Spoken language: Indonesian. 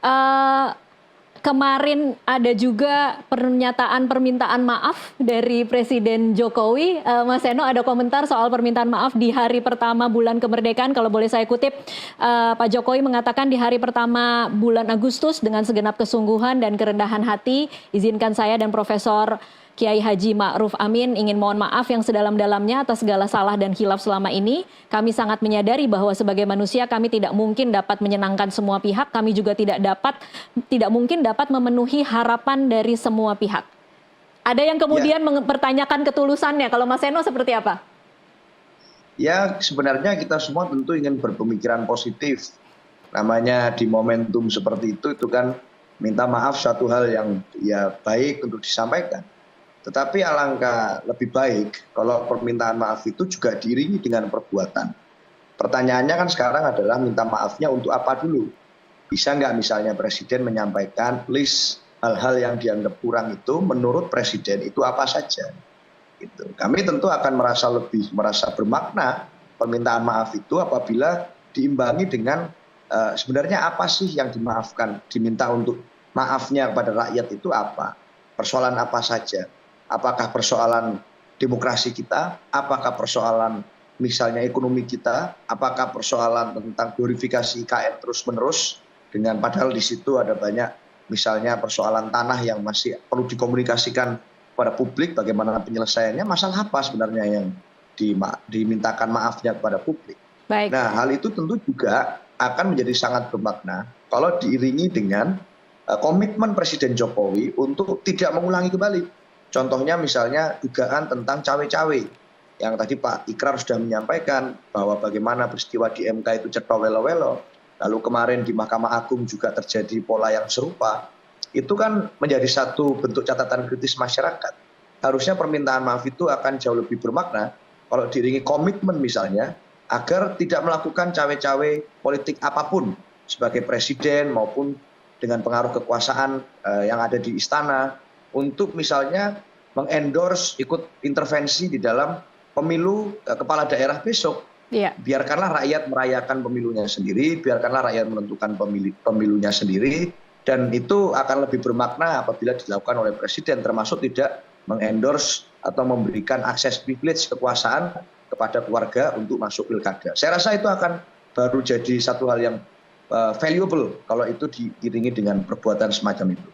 Eee, Kemarin ada juga pernyataan permintaan maaf dari Presiden Jokowi. Mas Seno ada komentar soal permintaan maaf di hari pertama bulan kemerdekaan, kalau boleh saya kutip, Pak Jokowi mengatakan, "Di hari pertama bulan Agustus dengan segenap kesungguhan dan kerendahan hati, izinkan saya dan Profesor Kiai Haji Ma'ruf Amin ingin mohon maaf yang sedalam-dalamnya atas segala salah dan khilaf selama ini. Kami sangat menyadari bahwa sebagai manusia kami tidak mungkin dapat menyenangkan semua pihak. Kami juga tidak mungkin dapat memenuhi harapan dari semua pihak." Ada yang kemudian Ya, mempertanyakan ketulusannya. Kalau Mas Seno seperti apa? ya sebenarnya kita semua tentu ingin berpemikiran positif. Namanya di momentum seperti itu kan minta maaf suatu hal yang ya baik untuk disampaikan. Tetapi alangkah lebih baik kalau permintaan maaf itu juga diiringi dengan perbuatan. Pertanyaannya kan sekarang adalah minta maafnya untuk apa dulu? Bisa nggak misalnya Presiden menyampaikan list hal-hal yang dianggap kurang itu menurut Presiden itu apa saja? Gitu. Kami tentu akan merasa bermakna permintaan maaf itu apabila diimbangi dengan sebenarnya apa sih yang dimaafkan, diminta untuk maafnya kepada rakyat itu apa? Persoalan apa saja? Apakah persoalan demokrasi kita? Apakah persoalan misalnya ekonomi kita? Apakah persoalan tentang glorifikasi IKN terus-menerus? Dengan padahal di situ ada banyak misalnya persoalan tanah yang masih perlu dikomunikasikan pada publik, bagaimana penyelesaiannya, masalah apa sebenarnya yang dimintakan maafnya kepada publik. Baik. Nah, hal itu tentu juga akan menjadi sangat bermakna kalau diiringi dengan komitmen Presiden Jokowi untuk tidak mengulangi kembali. Contohnya misalnya dugaan tentang cawe-cawe yang tadi Pak Ikrar sudah menyampaikan bahwa bagaimana peristiwa di MK itu cetha welo-welo, lalu kemarin di Mahkamah Agung juga terjadi pola yang serupa. Itu kan menjadi satu bentuk catatan kritis masyarakat. Harusnya permintaan maaf itu akan jauh lebih bermakna kalau diiringi komitmen misalnya agar tidak melakukan cawe-cawe politik apapun sebagai presiden maupun dengan pengaruh kekuasaan yang ada di istana untuk misalnya mengendorse ikut intervensi di dalam pemilu kepala daerah besok. Iya. Biarkanlah rakyat merayakan pemilunya sendiri, biarkanlah rakyat menentukan pemilunya sendiri, dan itu akan lebih bermakna apabila dilakukan oleh presiden, termasuk tidak mengendorse atau memberikan akses privilege kekuasaan kepada keluarga untuk masuk pilkada. Saya rasa itu akan baru jadi satu hal yang valuable kalau itu diiringi dengan perbuatan semacam itu.